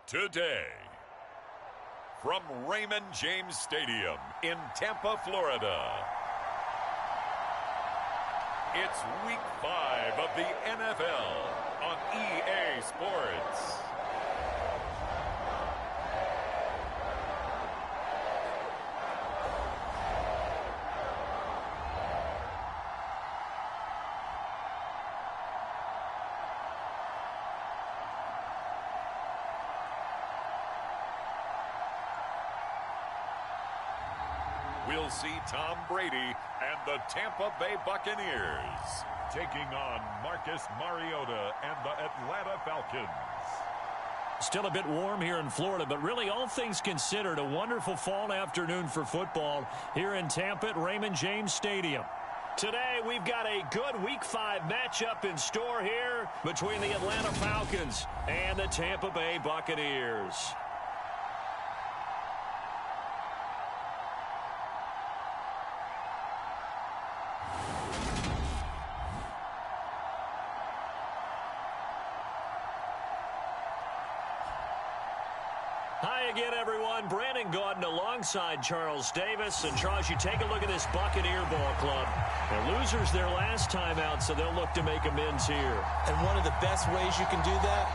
Today, from Raymond James Stadium in Tampa, Florida, it's Week 5 of the NFL on EA Sports. We'll see Tom Brady and the Tampa Bay Buccaneers taking on Marcus Mariota and the Atlanta Falcons. Still a bit warm here in Florida, but really all things considered, a wonderful fall afternoon for football here in Tampa at Raymond James Stadium. Today we've got a good Week 5 matchup in store here between the Atlanta Falcons and the Tampa Bay Buccaneers. Hi again, everyone. Brandon Gaudin alongside Charles Davis. And Charles, you take a look at this Buccaneer ball club. They're losers their last time out, so they'll look to make amends here. And one of the best ways you can do that,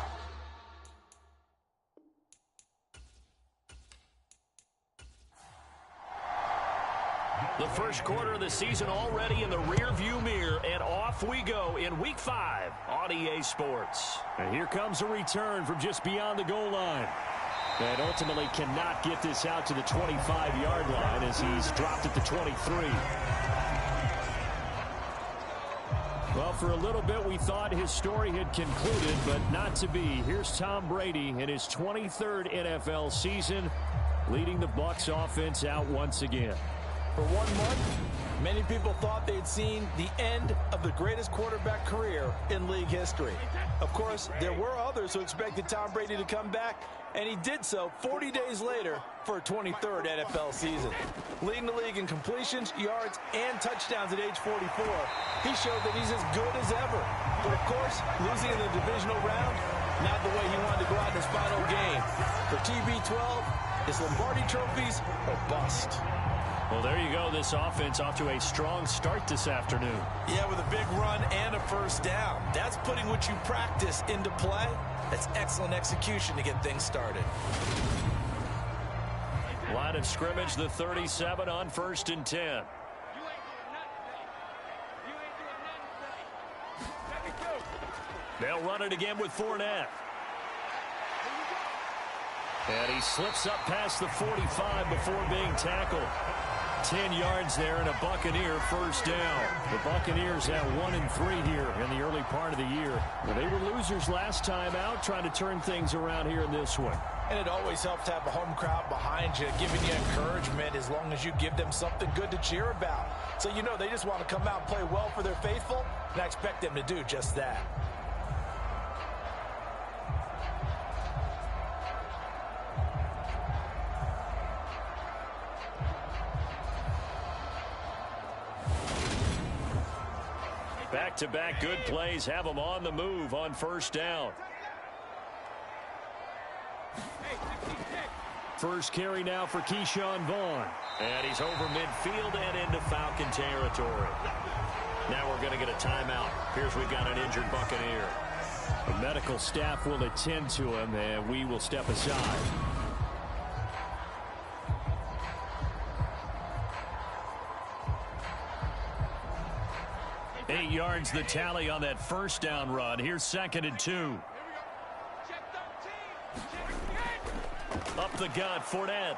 the first quarter of the season already in the rear-view mirror, and off we go in Week 5 on EA Sports. And here comes a return from just beyond the goal line. And ultimately cannot get this out to the 25-yard line as he's dropped at the 23. Well, for a little bit we thought his story had concluded, but not to be. Here's Tom Brady in his 23rd NFL season, leading the Bucs offense out once again. for 1 month, many people thought they'd seen the end of the greatest quarterback career in league history. Of course, there were others who expected Tom Brady to come back, and he did so 40 days later for a 23rd NFL season. Leading the league in completions, yards, and touchdowns at age 44, he showed that he's as good as ever. But, of course, losing in the divisional round, not the way he wanted to go out in his final game. For TB12, it's Lombardi trophies or bust. Well, there you go. This offense off to a strong start this afternoon. Yeah, with a big run and a first down. That's putting what you practice into play. That's excellent execution to get things started. Line of scrimmage, the 37 on 1st and 10. They'll run it again with Fournette. And he slips up past the 45 before being tackled. 10 yards there and a Buccaneer first down. The Buccaneers at 1-3 here in the early part of the year. Well, they were losers last time out, trying to turn things around here in this one. And it always helps to have a home crowd behind you, giving you encouragement as long as you give them something good to cheer about. So you know they just want to come out and play well for their faithful, and I expect them to do just that. Back-to-back good plays have them on the move on first down. First carry now for Keyshawn Vaughn. And he's over midfield and into Falcon territory. Now we're going to get a timeout. Here's we've got an injured Buccaneer. The medical staff will attend to him, and we will step aside. 8 yards the tally on that first down run. Here's 2nd and 2. Up the gut, Fournette.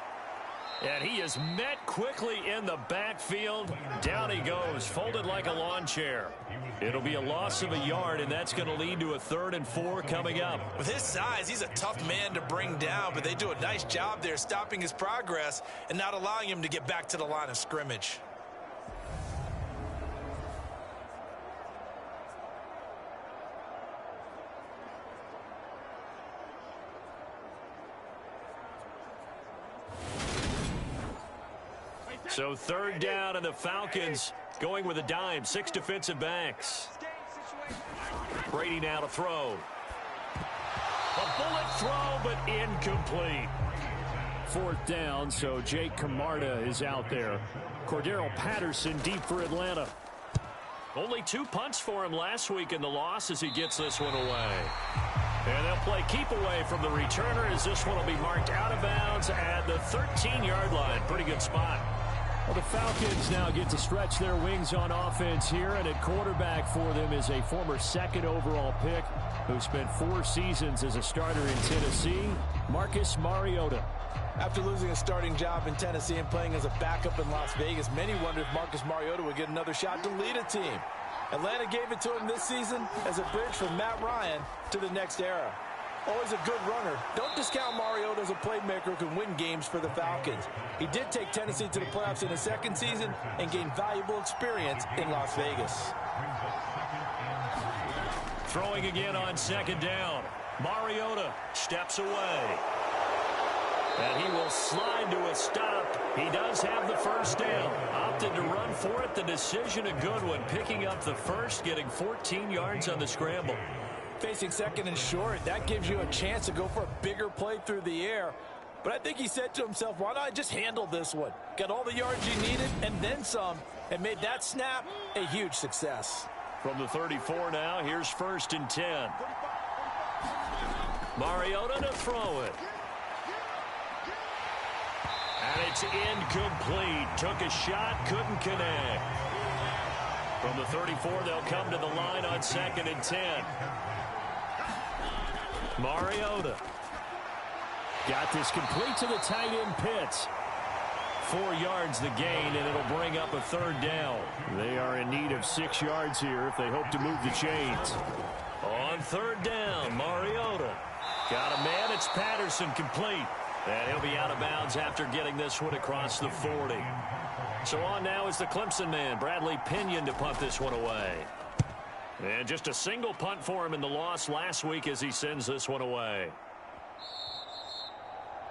And he is met quickly in the backfield. Down he goes, folded like a lawn chair. It'll be a loss of a yard, and that's going to lead to a 3rd and 4 coming up. With his size, he's a tough man to bring down, but they do a nice job there stopping his progress and not allowing him to get back to the line of scrimmage. So 3rd down, and the Falcons going with a dime. 6 defensive backs. Brady now to throw. A bullet throw, but incomplete. Fourth down, so Jake Camarda is out there. Cordero Patterson deep for Atlanta. Only 2 punts for him last week in the loss as he gets this one away. And they'll play keep away from the returner as this one will be marked out of bounds at the 13-yard line. Pretty good spot. Well, the Falcons now get to stretch their wings on offense here, and at quarterback for them is a former second overall pick who spent 4 seasons as a starter in Tennessee, Marcus Mariota. After losing a starting job in Tennessee and playing as a backup in Las Vegas, many wondered if Marcus Mariota would get another shot to lead a team. Atlanta gave it to him this season as a bridge from Matt Ryan to the next era. Always a good runner. Don't discount Mariota as a playmaker who can win games for the Falcons. He did take Tennessee to the playoffs in his second season and gained valuable experience in Las Vegas. Throwing again on second down. Mariota steps away. And he will slide to a stop. He does have the first down. Opted to run for it. The decision a good one. Picking up the first, getting 14 yards on the scramble. Facing second and short, that gives you a chance to go for a bigger play through the air. But I think he said to himself, why not just handle this one? Got all the yards you needed and then some, and made that snap a huge success. From the 34 now, here's 1st and 10. Mariota to throw it. And it's incomplete. Took a shot, couldn't connect. From the 34, they'll come to the line on 2nd and 10. Mariota. Got this complete to the tight end Pitts. 4 yards the gain, and it'll bring up a 3rd down. They are in need of 6 yards here if they hope to move the chains. On 3rd down, Mariota. Got a man, it's Patterson, complete. And he'll be out of bounds after getting this one across the 40. So on now is the Clemson man, Bradley Pinion, to punt this one away. And just a single punt for him in the loss last week as he sends this one away.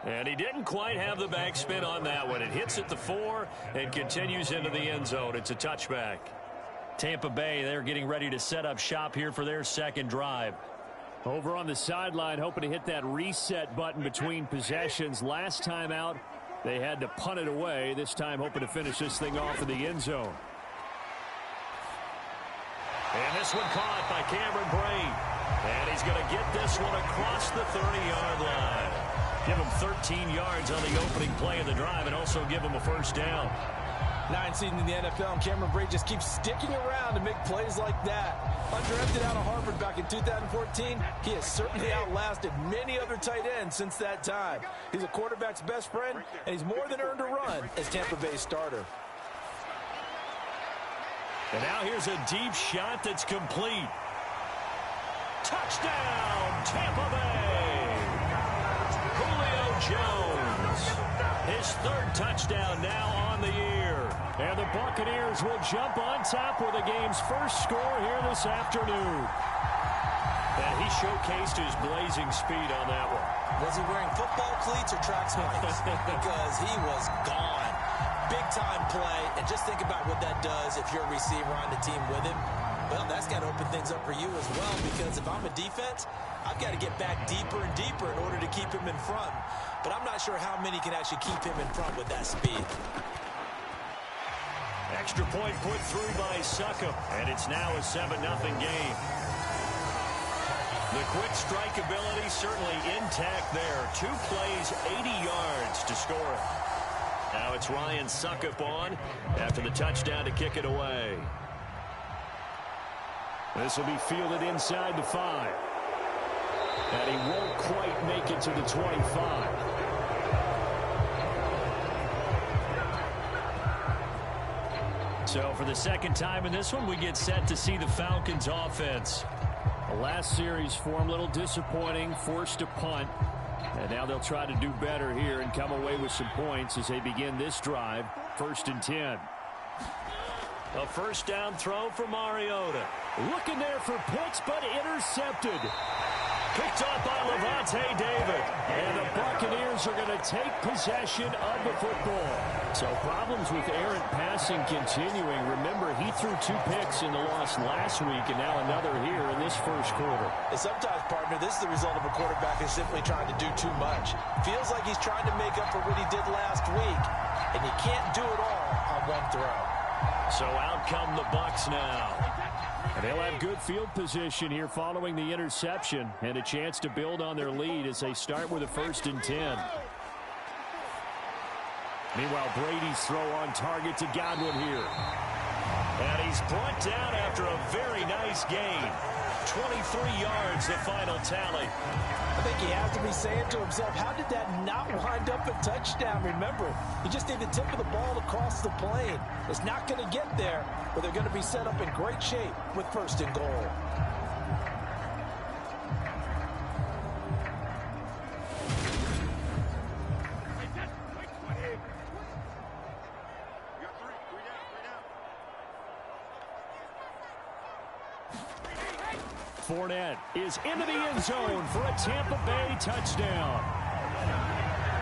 And he didn't quite have the backspin on that one. It hits at the 4 and continues into the end zone. It's a touchback. Tampa Bay, they're getting ready to set up shop here for their second drive. Over on the sideline, hoping to hit that reset button between possessions. Last time out, they had to punt it away. This time, hoping to finish this thing off in the end zone. And this one caught by Cameron Brate. And he's going to get this one across the 30-yard line. Give him 13 yards on the opening play of the drive and also give him a first down. 9 seasons in the NFL, and Cameron Brate just keeps sticking around to make plays like that. Undrafted out of Harvard back in 2014, he has certainly outlasted many other tight ends since that time. He's a quarterback's best friend, and he's more than earned a run as Tampa Bay's starter. And now here's a deep shot that's complete. Touchdown, Tampa Bay! Julio Jones. His 3rd touchdown now on the year. And the Buccaneers will jump on top with the game's first score here this afternoon. And he showcased his blazing speed on that one. Was he wearing football cleats or track spikes? Because he was gone. Big-time play. And just think about what that does if you're a receiver on the team with him. Well, that's got to open things up for you as well, because if I'm a defense, I've got to get back deeper and deeper in order to keep him in front. But I'm not sure how many can actually keep him in front with that speed. Extra point put through by Succop, and it's now a 7-0 game. The quick strike ability certainly intact there. 2 plays, 80 yards to score it. Now it's Ryan Succop on after the touchdown to kick it away. This will be fielded inside the 5. And he won't quite make it to the 25. So for the second time in this one, we get set to see the Falcons offense. The last series for them, a little disappointing, forced to punt. And now they'll try to do better here and come away with some points as they begin this drive, 1st and 10. A first down throw for Mariota. Looking there for Pitts, but intercepted. Picked off by Levante David. And the Buccaneers are going to take possession of the football. So problems with errant passing continuing. Remember, he threw 2 picks in the loss last week and now another here in this first quarter. And sometimes, partner, this is the result of a quarterback who's simply trying to do too much. Feels like he's trying to make up for what he did last week, and you can't do it all on one throw. So out come the Bucs now. And they'll have good field position here following the interception and a chance to build on their lead as they start with a 1st and 10. Meanwhile, Brady's throw on target to Godwin here. And he's brought down after a very nice gain. 23 yards, the final tally. I think he has to be saying to himself, how did that not wind up a touchdown? Remember, you just need the tip of the ball across the plane. It's not going to get there, but they're going to be set up in great shape with 1st and goal. Fournette is into the end zone for a Tampa Bay touchdown.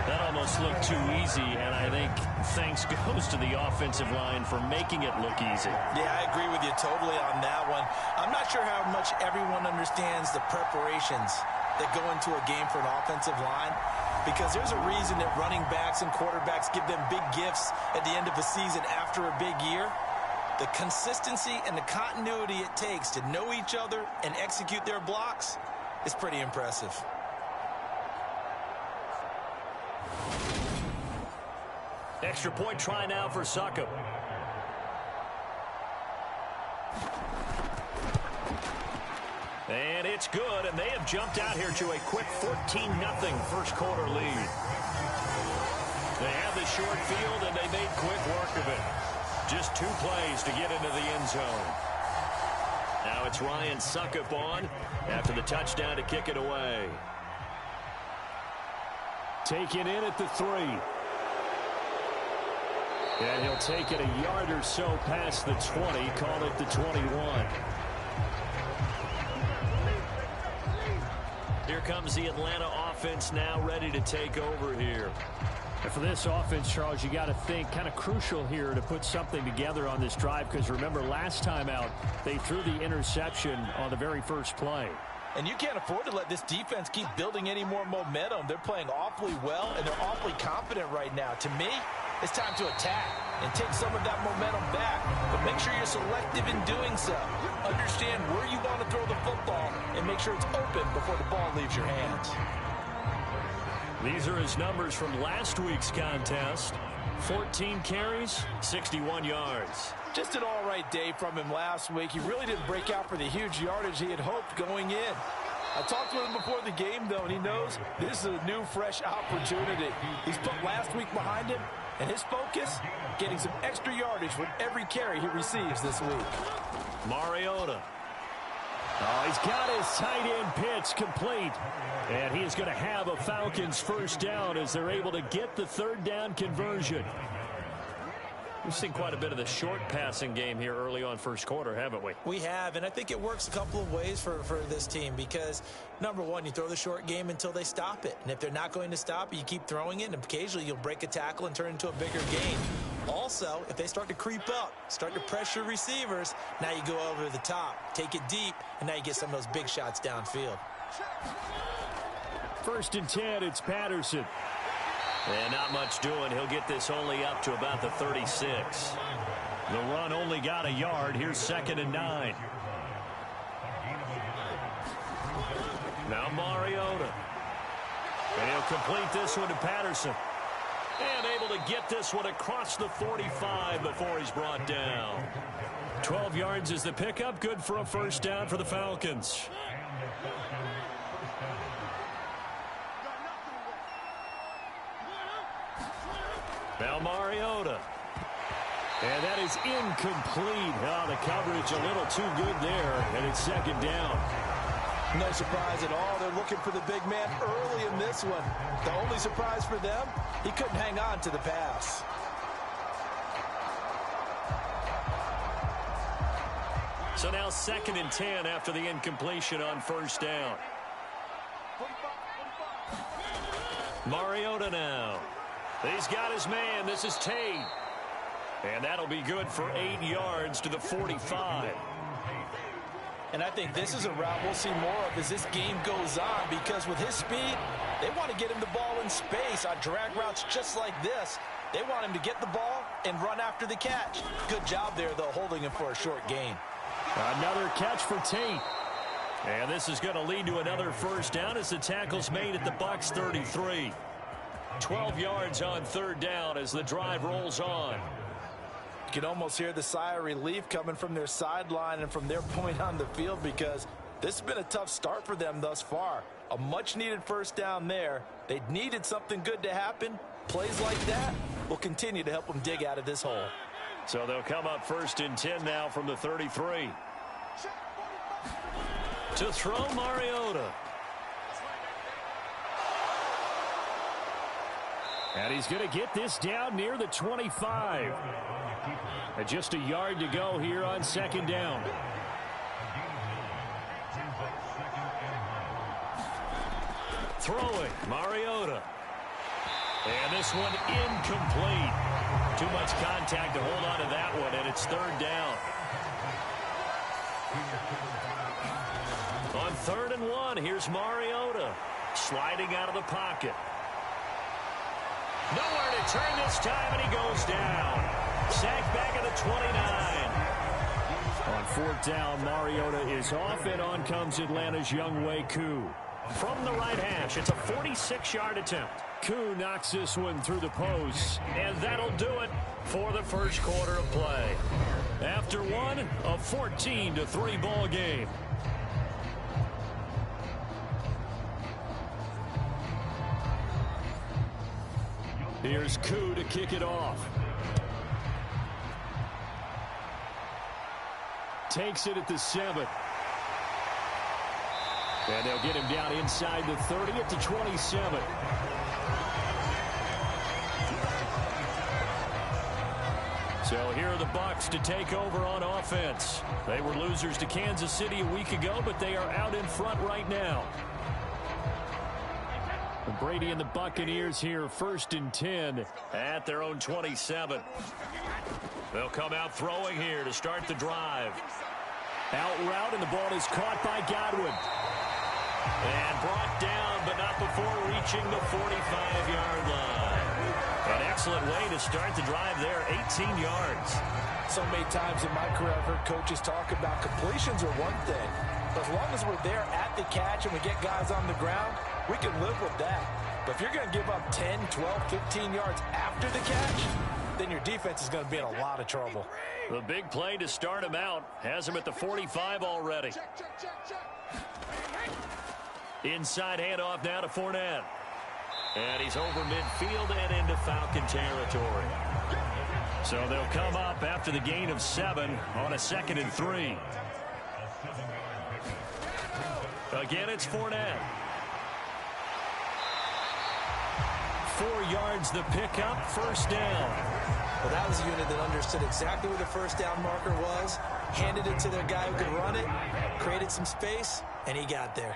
That almost looked too easy, and I think thanks goes to the offensive line for making it look easy. Yeah, I agree with you totally on that one. I'm not sure how much everyone understands the preparations that go into a game for an offensive line, because there's a reason that running backs and quarterbacks give them big gifts at the end of a season after a big year. The consistency and the continuity it takes to know each other and execute their blocks is pretty impressive. Extra point try now for Succop. And it's good, and they have jumped out here to a quick 14-0 first quarter lead. They have the short field, and they made quick work of it. Just 2 plays to get into the end zone. Now it's Ryan Succop on after the touchdown to kick it away. Taken in at the 3. And he'll take it a yard or so past the 20, call it the 21. Here comes the Atlanta offense now ready to take over here. And for this offense, Charles, you got to think kind of crucial here to put something together on this drive, because remember last time out they threw the interception on the very first play. And you can't afford to let this defense keep building any more momentum. They're playing awfully well, and they're awfully confident right now. To me, it's time to attack and take some of that momentum back. But make sure you're selective in doing so. Understand where you want to throw the football and make sure it's open before the ball leaves your hands. These are his numbers from last week's contest. 14 carries, 61 yards. Just an all-right day from him last week. He really didn't break out for the huge yardage he had hoped going in. I talked with him before the game, though, and he knows this is a new, fresh opportunity. He's put last week behind him, and his focus, getting some extra yardage with every carry he receives this week. Mariota. Oh, he's got his tight end pitch complete. And he's going to have a Falcons first down as they're able to get the 3rd down conversion. We've seen quite a bit of the short passing game here early on first quarter, haven't we? We have, and I think it works a couple of ways for this team because, number one, you throw the short game until they stop it. And if they're not going to stop it, you keep throwing it, and occasionally you'll break a tackle and turn it into a bigger gain. Also, if they start to creep up, start to pressure receivers, now you go over the top, take it deep, and now you get some of those big shots downfield. 1st and 10, it's Patterson. And not much doing. He'll get this only up to about the 36. The run only got a yard. Here's 2nd and 9. Now Mariota. And he'll complete this one to Patterson. And able to get this one across the 45 before he's brought down. 12 yards is the pickup. Good for a first down for the Falcons. Now Mariota. And that is incomplete. Oh, the coverage a little too good there, and it's 2nd down. No surprise at all. They're looking for the big man early in this one. The only surprise for them, he couldn't hang on to the pass. So now 2nd and 10 after the incompletion on first down. Mariota now. He's got his man. This is Tate. And that'll be good for 8 yards to the 45. And I think this is a route we'll see more of as this game goes on, because with his speed, they want to get him the ball in space on drag routes just like this. They want him to get the ball and run after the catch. Good job there, though, holding him for a short gain. Another catch for Tate. And this is going to lead to another first down as the tackle's made at the Bucs 33. 12 yards on 3rd down as the drive rolls on. You can almost hear the sigh of relief coming from their sideline and from their point on the field, because this has been a tough start for them thus far. A much-needed first down there. They needed something good to happen. Plays like that will continue to help them dig out of this hole. So they'll come up 1st and 10 now from the 33. To throw, Mariota. And he's going to get this down near the 25. And just a yard to go here on 2nd down. Throwing, Mariota. And this one incomplete. Too much contact to hold on to that one, and it's 3rd down. On 3rd and 1, here's Mariota. Sliding out of the pocket. Nowhere to turn this time, and he goes down. Sacked back at the 29. On 4th down, Mariota is off, and on comes Atlanta's Younghoe Koo. From the right hash, it's a 46-yard attempt. Koo knocks this one through the post, and that'll do it for the first quarter of play. After one, a 14-3 ball game. Here's Koo to kick it off. Takes it at the 7. And they'll get him down inside the 30 at the 27. So here are the Bucs to take over on offense. They were losers to Kansas City a week ago, but they are out in front right now. And Brady and the Buccaneers here 1st and 10 at their own 27. They'll come out throwing here to start the drive. Out route, and the ball is caught by Godwin. And brought down, but not before reaching the 45-yard line. An excellent way to start the drive there, 18 yards. So many times in my career, I've heard coaches talk about completions are one thing. But as long as we're there at the catch and we get guys on the ground, we can live with that. But if you're going to give up 10, 12, 15 yards after the catch, then your defense is going to be in a lot of trouble. The big play to start him out has him at the 45 already. Inside handoff now to Fournette. And he's over midfield and into Falcon territory. So they'll come up after the gain of 7 on a 2nd and 3. Again, it's Fournette. 4 yards the pickup, 1st down. Well, that was a unit that understood exactly where the 1st down marker was, handed it to their guy who could run it, created some space, and he got there.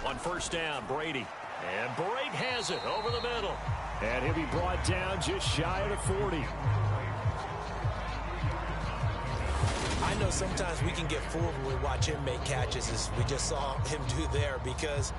On 1st down, Brady. And Brady has it over the middle. And he'll be brought down just shy of the 40. I know sometimes we can get fooled when we watch him make catches, as we just saw him do there, because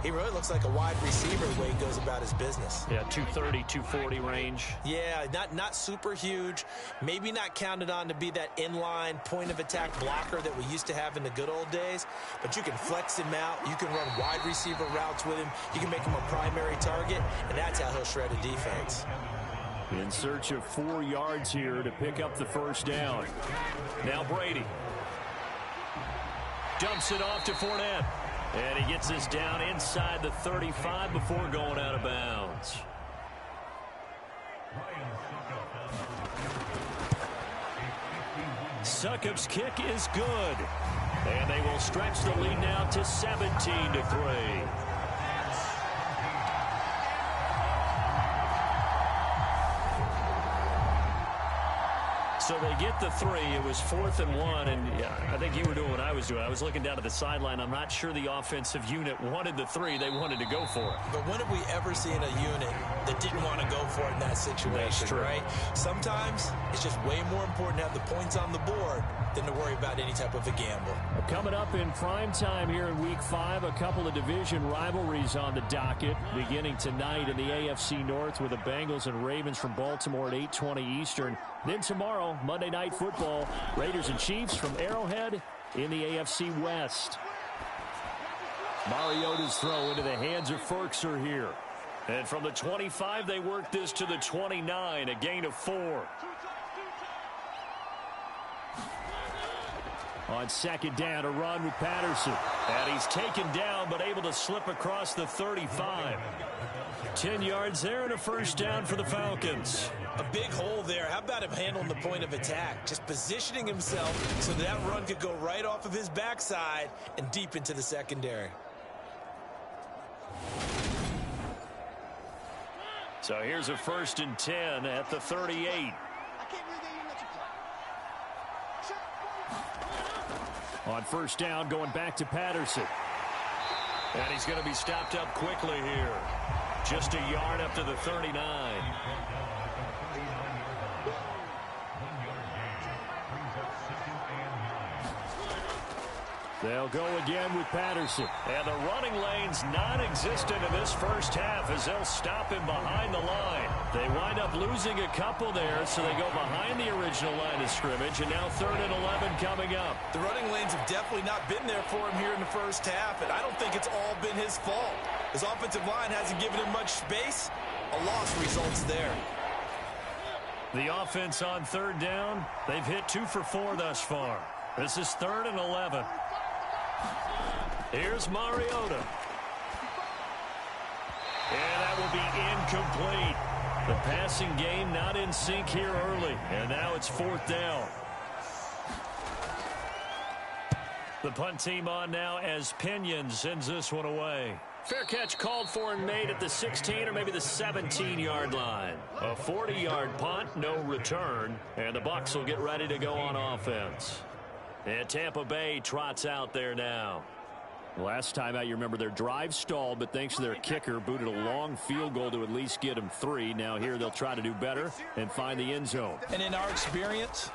he really looks like a wide receiver the way he goes about his business. Yeah, 230, 240 range. Yeah, not super huge. Maybe not counted on to be that inline point-of-attack blocker that we used to have in the good old days. But you can flex him out. You can run wide receiver routes with him. You can make him a primary target, and that's how he'll shred a defense. In search of 4 yards here to pick up the 1st down. Now Brady. Dumps it off to Fournette. And he gets this down inside the 35 before going out of bounds. Succop's kick is good. And they will stretch the lead now to 17-3. So they get the 3. It was 4th and 1, and I think you were doing what I was doing. I was looking down at the sideline. I'm not sure the offensive unit wanted the 3. They wanted to go for it. But when have we ever seen a unit that didn't want to go for it in that situation, right? Sometimes it's just way more important to have the points on the board than to worry about any type of a gamble. Coming up in prime time here in Week 5, a couple of division rivalries on the docket, beginning tonight in the AFC North with the Bengals and Ravens from Baltimore at 8:20 Eastern. Then tomorrow, Monday Night Football, Raiders and Chiefs from Arrowhead in the AFC West. Mariota's throw into the hands of Ferkser here. And from the 25, they work this to the 29, a gain of 4. On second down, a run with Patterson. And he's taken down, but able to slip across the 35. 10 yards there and a first down for the Falcons. A big hole there. How about him handling the point of attack? Just positioning himself so that run could go right off of his backside and deep into the secondary. So here's a 1st and 10 at the 38. On first down, going back to Patterson. And he's going to be stopped up quickly here. Just a yard up to the 39. They'll go again with Patterson. And the running lane's non-existent in this first half as they'll stop him behind the line. They wind up losing a couple there, so they go behind the original line of scrimmage, and now 3rd and 11 coming up. The running lanes have definitely not been there for him here in the first half, and I don't think it's all been his fault. His offensive line hasn't given him much space. A loss results there. The offense on 3rd down, they've hit 2 for 4 thus far. This is 3rd and 11. Here's Mariota. And that will be incomplete. The passing game not in sync here early. And now it's 4th down. The punt team on now as Pinion sends this one away. Fair catch called for and made at the 16 or maybe the 17-yard line. A 40-yard punt, no return. And the Bucs will get ready to go on offense. And Tampa Bay trots out there now. Last time out, you remember their drive stalled, but thanks to their kicker, booted a long field goal to at least get them 3. Now here they'll try to do better and find the end zone. And in our experience,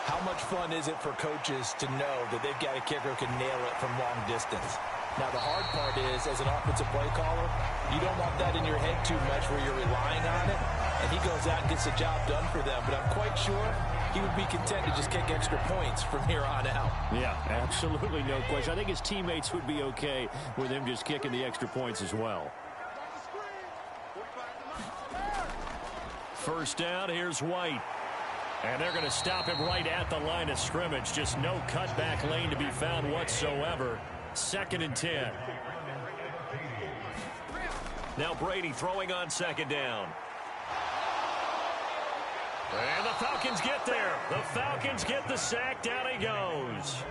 how much fun is it for coaches to know that they've got a kicker who can nail it from long distance? Now, the hard part is, as an offensive play caller, you don't want that in your head too much where you're relying on it, and he goes out and gets the job done for them. But I'm quite sure he would be content to just kick extra points from here on out. Yeah, absolutely no question. I think his teammates would be okay with him just kicking the extra points as well. First down, here's White. And they're going to stop him right at the line of scrimmage. Just no cutback lane to be found whatsoever. 2nd and 10. Now Brady throwing on 2nd down. And the Falcons get there. The Falcons get the sack. Down he goes.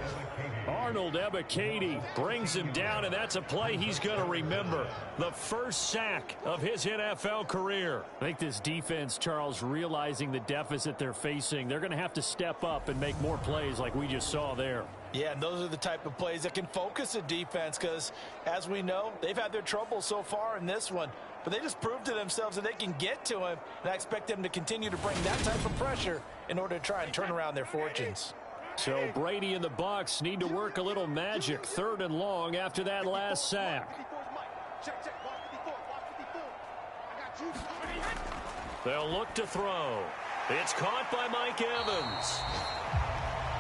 Arnold Ebiketie brings him down, and that's a play he's going to remember. The first sack of his NFL career. I think this defense, Charles, realizing the deficit they're facing, they're going to have to step up and make more plays like we just saw there. Yeah, and those are the type of plays that can focus a defense because, as we know, they've had their trouble so far in this one. But they just proved to themselves that they can get to him, and I expect them to continue to bring that type of pressure in order to try and turn around their fortunes. So Brady and the Bucs need to work a little magic. 3rd and long after that last sack. They'll look to throw. It's caught by Mike Evans.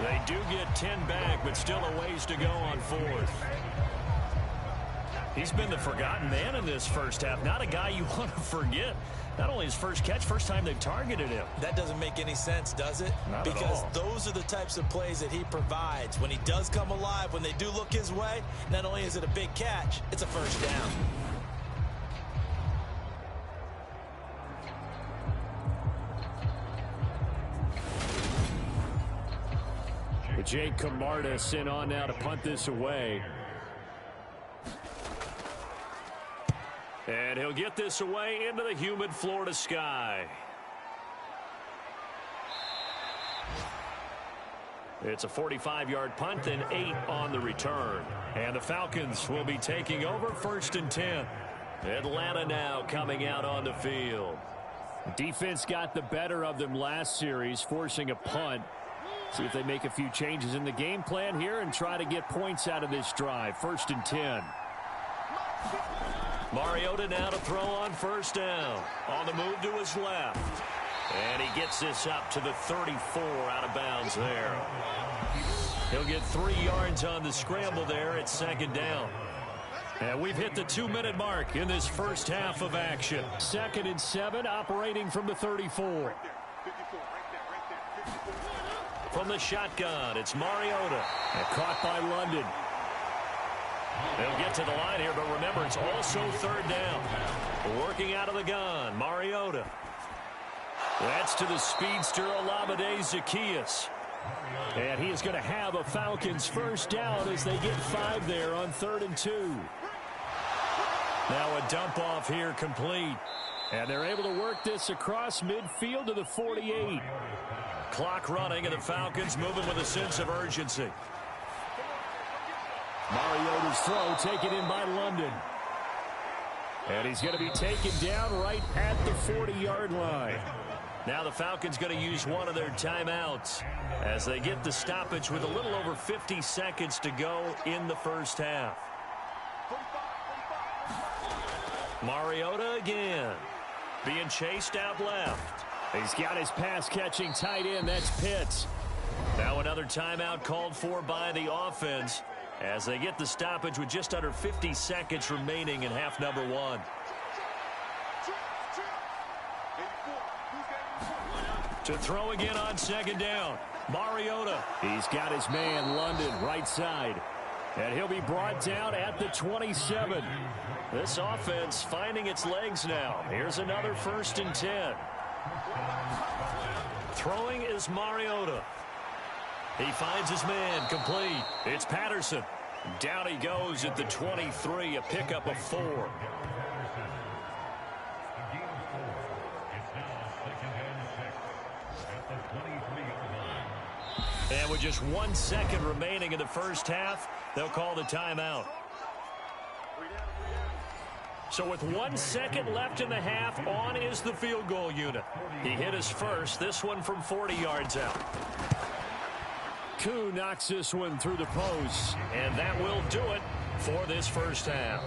They do get 10 back, but still a ways to go on 4th. He's been the forgotten man in this first half. Not a guy you want to forget. Not only his first catch, first time they've targeted him. That doesn't make any sense, does it? Not because at all. Those are the types of plays that he provides. When he does come alive, when they do look his way, not only is it a big catch, it's a first down. Jake Camarda sent on now to punt this away. And he'll get this away into the humid Florida sky. It's a 45-yard punt and 8 on the return. And the Falcons will be taking over 1st and 10. Atlanta now coming out on the field. Defense got the better of them last series, forcing a punt. See if they make a few changes in the game plan here and try to get points out of this drive. 1st and 10. Mariota now to throw on 1st down. On the move to his left. And he gets this up to the 34 out of bounds there. He'll get 3 yards on the scramble there at 2nd down. And we've hit the 2-minute mark in this first half of action. 2nd and 7, operating from the 34. From the shotgun, it's Mariota. And caught by London. They'll get to the line here, but remember, it's also 3rd down. Working out of the gun, Mariota. That's to the speedster, Olamide Zaccheaus. And he is going to have a Falcons 1st down as they get 5 there on 3rd and 2. Now a dump off here complete. And they're able to work this across midfield to the 48. Clock running, and the Falcons moving with a sense of urgency. Mariota's throw taken in by London. And he's going to be taken down right at the 40-yard line. Now the Falcons going to use one of their timeouts as they get the stoppage with a little over 50 seconds to go in the first half. Mariota again, being chased out left. He's got his pass-catching tight end. That's Pitts. Now another timeout called for by the offense as they get the stoppage with just under 50 seconds remaining in half number 1. To throw again on 2nd down, Mariota. He's got his man, London, right side. And he'll be brought down at the 27. This offense finding its legs now. Here's another 1st and 10. Throwing is Mariota. He finds his man, complete. It's Patterson. Down he goes at the 23, a pickup of 4. And with just 1 second remaining in the first half, they'll call the timeout. So with 1 second left in the half, on is the field goal unit. He hit his first, this one from 40 yards out. Koo knocks this one through the post. And that will do it for this first half.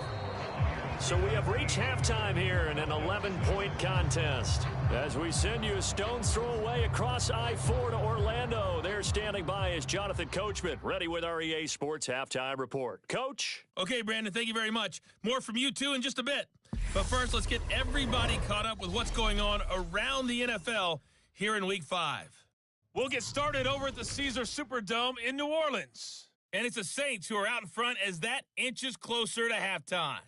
So we have reached halftime here in an 11-point contest. As we send you a stone's throw away across I-4 to Orlando. There standing by is Jonathan Coachman, ready with our EA Sports Halftime Report. Coach? Okay, Brandon, thank you very much. More from you, too, in just a bit. But first, let's get everybody caught up with what's going on around the NFL here in Week 5. We'll get started over at the Caesars Superdome in New Orleans. And it's the Saints who are out in front as that inches closer to halftime.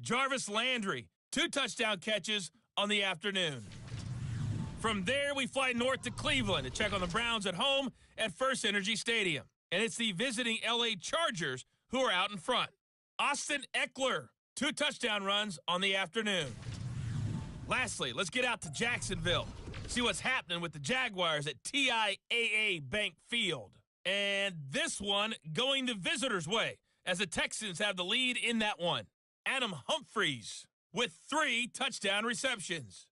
Jarvis Landry, 2 touchdown catches on the afternoon. From there, we fly north to Cleveland to check on the Browns at home at First Energy Stadium. And it's the visiting L.A. Chargers who are out in front. Austin Eckler, 2 touchdown runs on the afternoon. Lastly, let's get out to Jacksonville. See what's happening with the Jaguars at TIAA Bank Field. And this one going the visitors' way as the Texans have the lead in that one. Adam Humphries with 3 touchdown receptions.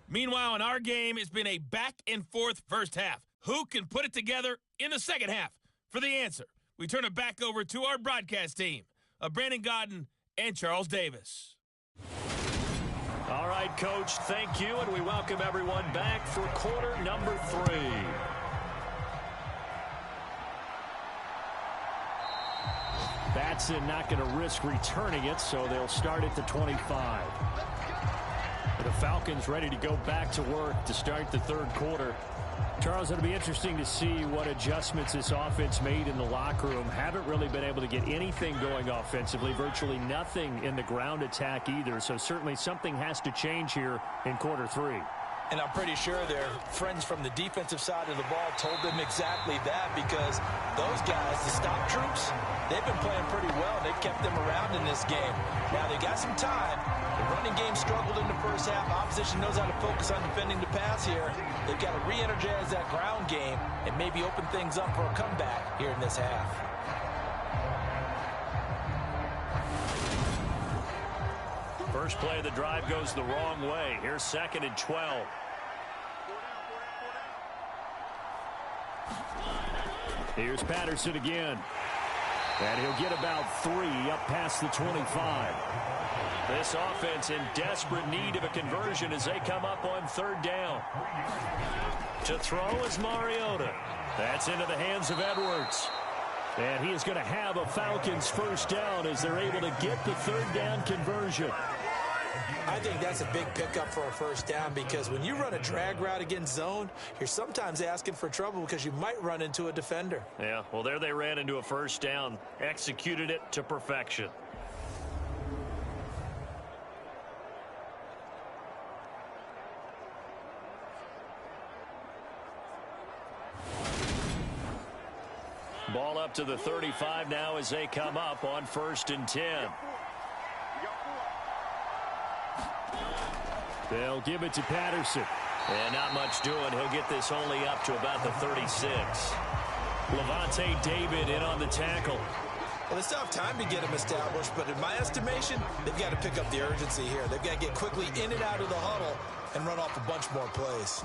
Meanwhile, in our game, it's been a back-and-forth first half. Who can put it together in the second half? For the answer, we turn it back over to our broadcast team of Brandon Godden and Charles Davis. All right, Coach, thank you, and we welcome everyone back for quarter number 3. Batson not going to risk returning it, so they'll start at the 25. The Falcons ready to go back to work to start the third quarter. Charles, it'll be interesting to see what adjustments this offense made in the locker room. Haven't really been able to get anything going offensively, virtually nothing in the ground attack either, so certainly something has to change here in quarter 3. And I'm pretty sure their friends from the defensive side of the ball told them exactly that, because those guys, the stop troops, they've been playing pretty well. They've kept them around in this game. Now, they got some time. The running game struggled in the first half. Opposition knows how to focus on defending the pass here. They've got to re-energize that ground game and maybe open things up for a comeback here in this half. First play of the drive goes the wrong way. Here's 2nd and 12. Here's Patterson again. And he'll get about 3 up past the 25. This offense in desperate need of a conversion as they come up on 3rd down. To throw is Mariota. That's into the hands of Edwards. And he is going to have a Falcons first down as they're able to get the 3rd down conversion. I think that's a big pickup for a first down, because when you run a drag route against zone, you're sometimes asking for trouble because you might run into a defender. Yeah, well, there they ran into a first down, executed it to perfection. Ball up to the 35 now as they come up on 1st and 10. They'll give it to Patterson. And not much doing. He'll get this only up to about the 36. Levante David in on the tackle. Well, they still have time to get him established, but in my estimation, they've got to pick up the urgency here. They've got to get quickly in and out of the huddle and run off a bunch more plays.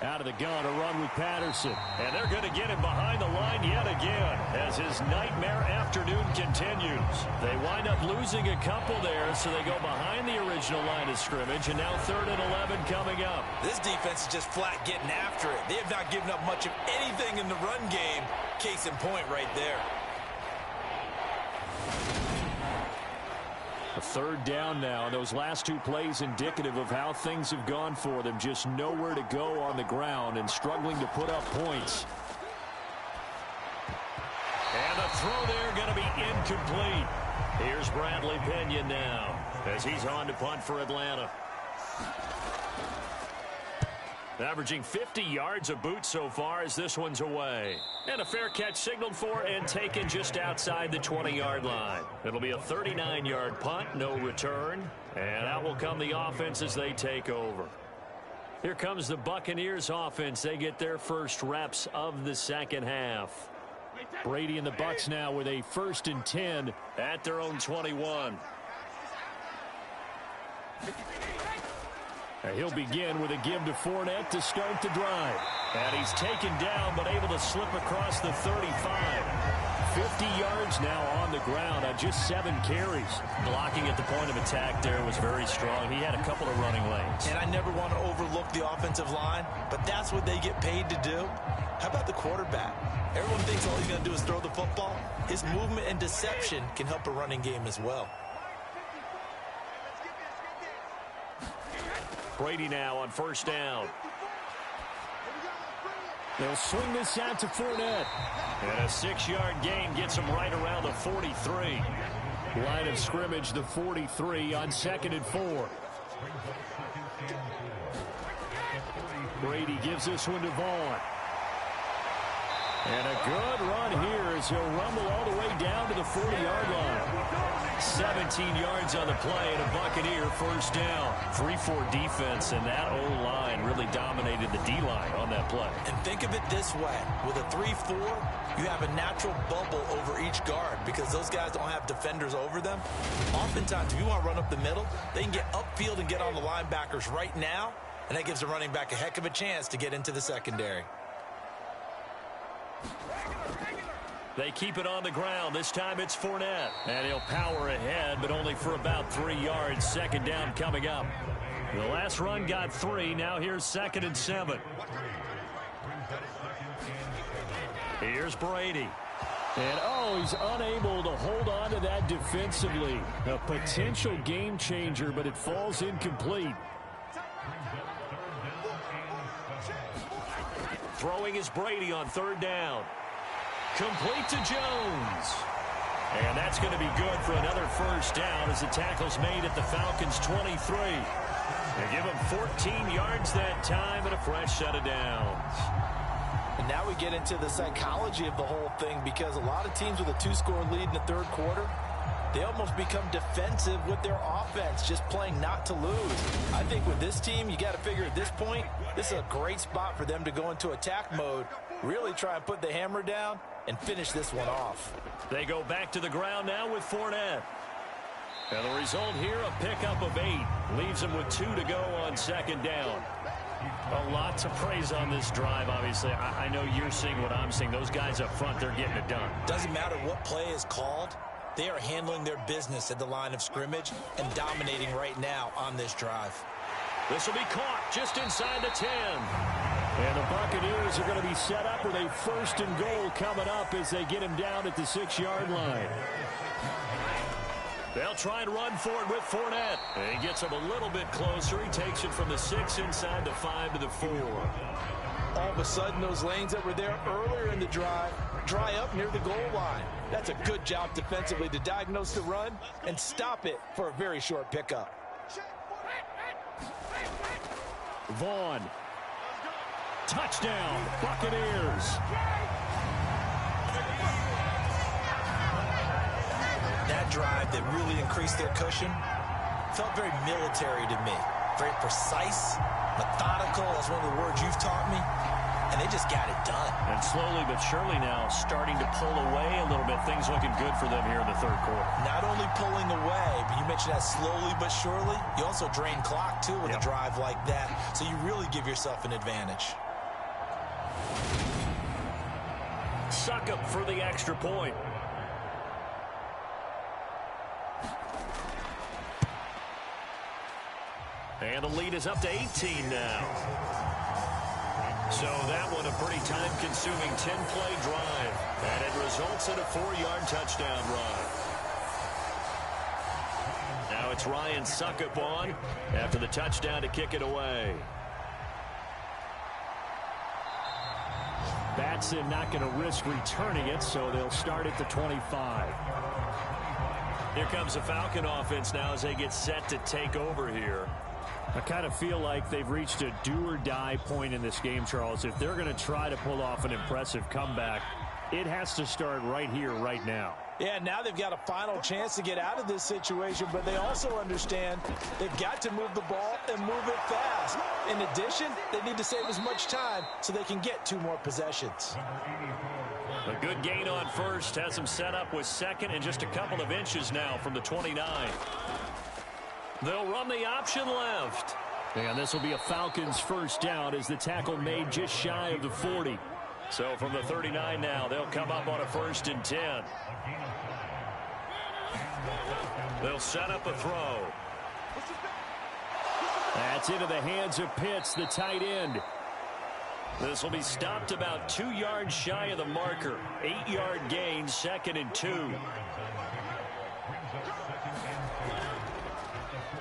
Out of the gun, a run with Patterson. And they're going to get him behind the line yet again as his nightmare afternoon continues. They wind up losing a couple there, so they go behind the original line of scrimmage, and now 3rd and 11 coming up. This defense is just flat getting after it. They have not given up much of anything in the run game. Case in point right there. A 3rd down now, and those last 2 plays indicative of how things have gone for them. Just nowhere to go on the ground and struggling to put up points. And the throw there going to be incomplete. Here's Bradley Pinion now as he's on to punt for Atlanta. Averaging 50 yards a boot so far as this one's away. And a fair catch signaled for and taken just outside the 20-yard line. It'll be a 39-yard punt, no return. And out will come the offense as they take over. Here comes the Buccaneers offense. They get their first reps of the second half. Brady and the Bucs now with a 1st and 10 at their own 21. He'll begin with a give to Fournette to start the drive. And he's taken down but able to slip across the 35. 50 yards now on the ground on just 7 carries. Blocking at the point of attack there was very strong. He had a couple of running lanes. And I never want to overlook the offensive line, but that's what they get paid to do. How about the quarterback? Everyone thinks all he's going to do is throw the football. His movement and deception can help a running game as well. Brady now on 1st down. They'll swing this out to Fournette. And a 6-yard gain gets him right around the 43. Line of scrimmage, the 43 on 2nd and 4. Brady gives this one to Vaughn. And a good run here as he'll rumble all the way down to the 40-yard line. 17 yards on the play and a Buccaneer first down. 3-4 defense, and that O-line really dominated the D-line on that play. And think of it this way. With a 3-4, you have a natural bubble over each guard because those guys don't have defenders over them. Oftentimes, if you want to run up the middle, they can get upfield and get on the linebackers right now, and that gives the running back a heck of a chance to get into the secondary. They keep it on the ground. This time it's Fournette. And he'll power ahead, but only for about 3 yards. 2nd down coming up. The last run got 3. Now here's 2nd and 7. Here's Brady. And, he's unable to hold on to that defensively. A potential game changer, but it falls incomplete. Throwing is Brady on 3rd down. Complete to Jones. And that's going to be good for another first down as the tackle's made at the Falcons' 23. They give them 14 yards that time and a fresh set of downs. And now we get into the psychology of the whole thing, because a lot of teams with a 2-score lead in the third quarter, they almost become defensive with their offense, just playing not to lose. I think with this team, you got to figure at this point, this is a great spot for them to go into attack mode, really try and put the hammer down and finish this one off. They go back to the ground now with Fournette. And the result here, a pickup of 8. Leaves them with 2 to go on second down. A lot to praise on this drive, obviously. I know you're seeing what I'm seeing. Those guys up front, they're getting it done. Doesn't matter what play is called. They are handling their business at the line of scrimmage and dominating right now on this drive. This will be caught just inside the 10. And the Buccaneers are going to be set up with a 1st and goal coming up as they get him down at the 6-yard line. They'll try and run for it with Fournette. And he gets him a little bit closer. He takes it from the 6 inside the 5 to the 4. All of a sudden, those lanes that were there earlier in the drive dry up near the goal line. That's a good job defensively to diagnose the run and stop it for a very short pickup. Vaughn. Touchdown, Buccaneers. That drive that really increased their cushion felt very military to me. Very precise, methodical. That's one of the words you've taught me. And they just got it done. And slowly but surely now starting to pull away a little bit. Things looking good for them here in the third quarter. Not only pulling away, but you mentioned that slowly but surely. You also drain clock, too, with a drive like that. So you really give yourself an advantage. Succop for the extra point. And the lead is up to 18 now. So that one a pretty time-consuming 10-play drive. And it results in a 4-yard touchdown run. Now it's Ryan Succop on after the touchdown to kick it away. Batson not going to risk returning it, so they'll start at the 25. Here comes the Falcon offense now as they get set to take over here. I kind of feel like they've reached a do-or-die point in this game, Charles. If they're going to try to pull off an impressive comeback, it has to start right here, right now. Yeah, now they've got a final chance to get out of this situation, but they also understand they've got to move the ball and move it fast. In addition, they need to save as much time so they can get 2 more possessions. A good gain on first has them set up with second and just a couple of inches now from the 29. They'll run the option left. And this will be a Falcons first down as the tackle made just shy of the 40. So from the 39 now, they'll come up on a 1st and 10. They'll set up a throw. That's into the hands of Pitts, the tight end. This will be stopped about 2 yards shy of the marker. 8-yard gain, 2nd and 2.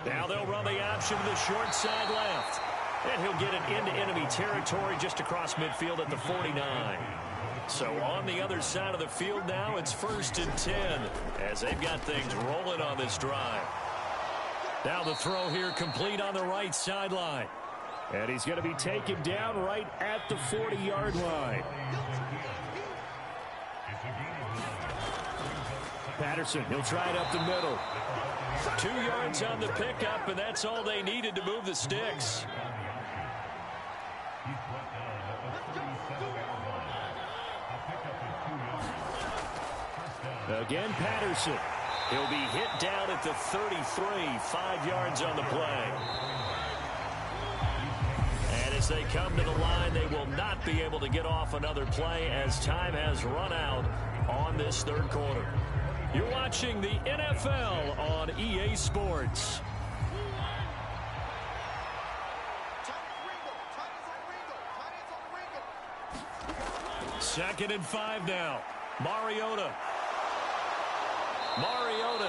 Now they'll run the option to the short side left. And he'll get it into enemy territory just across midfield at the 49. So on the other side of the field now, it's 1st and 10 as they've got things rolling on this drive. Now the throw here complete on the right sideline. And he's going to be taken down right at the 40-yard line. Patterson, he'll try it up the middle. 2 yards on the pickup, and that's all they needed to move the sticks. Again, Patterson. He'll be hit down at the 33, 5 yards on the play. And as they come to the line, they will not be able to get off another play as time has run out on this third quarter. You're watching the NFL on EA Sports. Second and 5 now. Mariota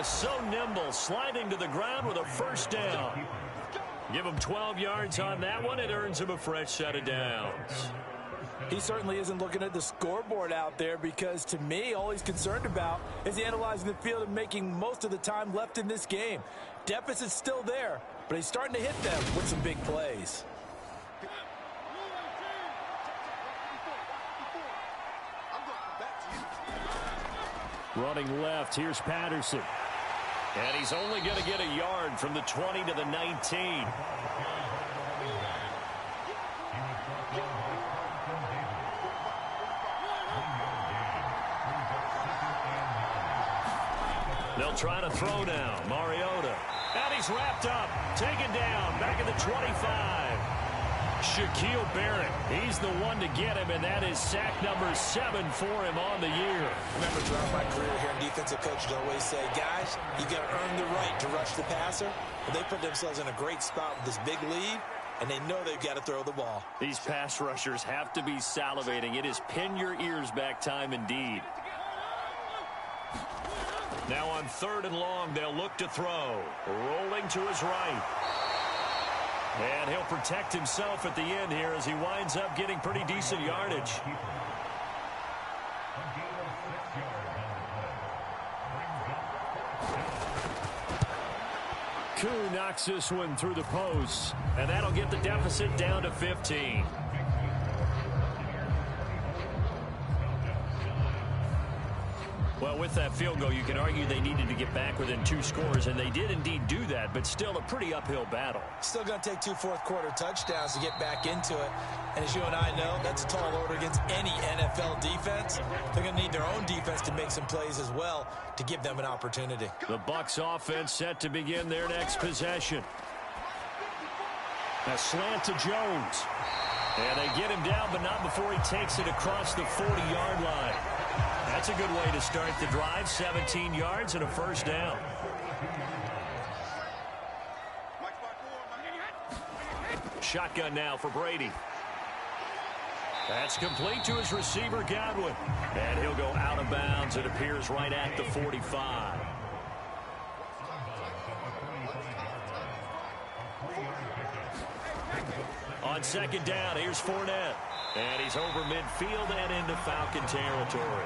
so nimble, sliding to the ground with a first down. Give him 12 yards on that one. It earns him a fresh set of downs. He certainly isn't looking at the scoreboard out there because, to me, all he's concerned about is analyzing the field and making most of the time left in this game. Deficit's still there, but he's starting to hit them with some big plays. Running left, here's Patterson. And he's only going to get a yard from the 20 to the 19. They'll try to throw now. Mariota. And he's wrapped up. Taken down. Back at the 25. Shaquille Barrett. He's the one to get him, and that is sack number 7 for him on the year. I remember throughout my career here in defensive coaches always say, guys, you got to earn the right to rush the passer. But they put themselves in a great spot with this big lead, and they know they've got to throw the ball. These pass rushers have to be salivating. It is pin your ears back time indeed. Now on 3rd and long, they'll look to throw. Rolling to his right. And he'll protect himself at the end here as he winds up getting pretty decent yardage. Koo knocks this one through the post. And that'll get the deficit down to 15. Well, with that field goal, you can argue they needed to get back within 2 scores, and they did indeed do that, but still a pretty uphill battle. Still going to take 2 fourth-quarter touchdowns to get back into it. And as you and I know, that's a tall order against any NFL defense. They're going to need their own defense to make some plays as well to give them an opportunity. The Bucs offense set to begin their next possession. A slant to Jones. And they get him down, but not before he takes it across the 40-yard line. That's a good way to start the drive. 17 yards and a first down. Shotgun now for Brady. That's complete to his receiver, Godwin. And he'll go out of bounds, it appears, right at the 45. On 2nd down, here's Fournette. And he's over midfield and into Falcon territory.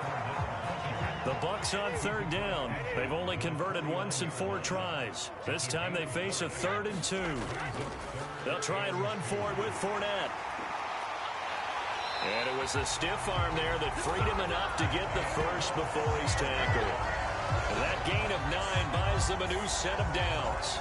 The Bucs on 3rd down. They've only converted once in 4 tries. This time they face a 3rd and 2. They'll try and run for it with Fournette. And it was a stiff arm there that freed him enough to get the first before he's tackled. And that gain of 9 buys them a new set of downs.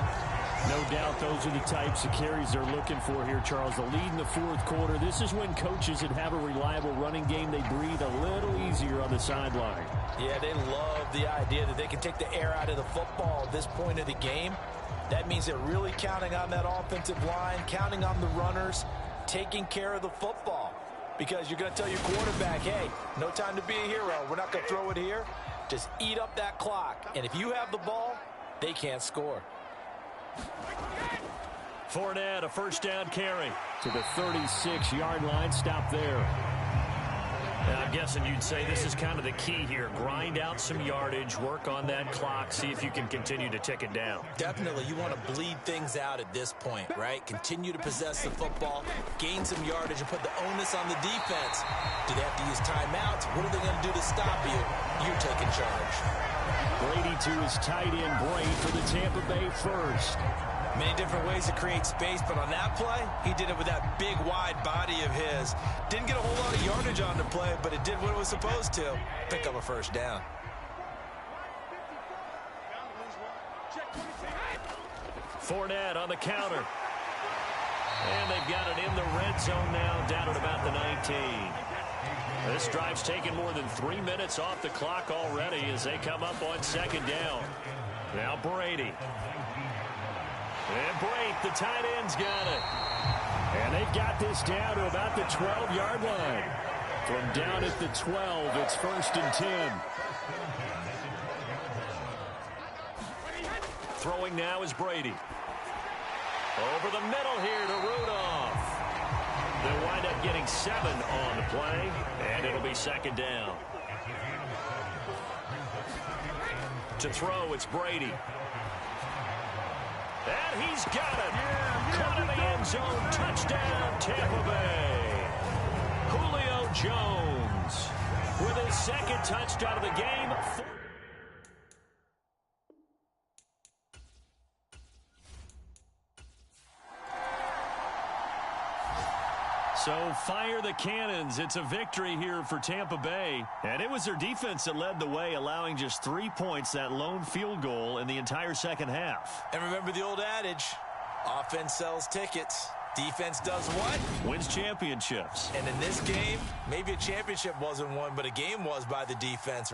No doubt those are the types of carries they're looking for here, Charles. The lead in the 4th quarter. This is when coaches that have a reliable running game, they breathe a little easier on the sideline. Yeah, they love the idea that they can take the air out of the football at this point of the game. That means they're really counting on that offensive line, counting on the runners, taking care of the football. Because you're going to tell your quarterback, hey, no time to be a hero. We're not going to throw it here. Just eat up that clock. And if you have the ball, they can't score. Fournette, a first down carry. To the 36-yard line, stop there. And I'm guessing you'd say this is kind of the key here. Grind out some yardage, work on that clock, see if you can continue to tick it down. Definitely, you want to bleed things out at this point, right? Continue to possess the football, gain some yardage, and put the onus on the defense. Do they have to use timeouts? What are they going to do to stop you? You're taking charge. Brady to his tight end, Bray, for the Tampa Bay first. Many different ways to create space, but on that play, he did it with that big, wide body of his. Didn't get a whole lot of yardage on the play, but it did what it was supposed to. Pick up a first down. Fournette on the counter. And they've got it in the red zone now, down at about the 19. This drive's taken more than 3 minutes off the clock already as they come up on 2nd down. Now Brady. And Brate, the tight end's got it. And they've got this down to about the 12-yard line. From down at the 12, it's 1st and 10. Throwing now is Brady. Over the middle here to Rudolph. They'll wind up getting 7 on the play, and it'll be 2nd down. To throw, it's Brady. And he's got it. Caught in the end zone. Touchdown, Tampa Bay. Julio Jones with his second touchdown of the game. So fire the cannons. It's a victory here for Tampa Bay. And it was their defense that led the way, allowing just 3 points, that lone field goal in the entire second half. And remember the old adage, offense sells tickets. Defense does what? Wins championships. And in this game, maybe a championship wasn't won, but a game was by the defense.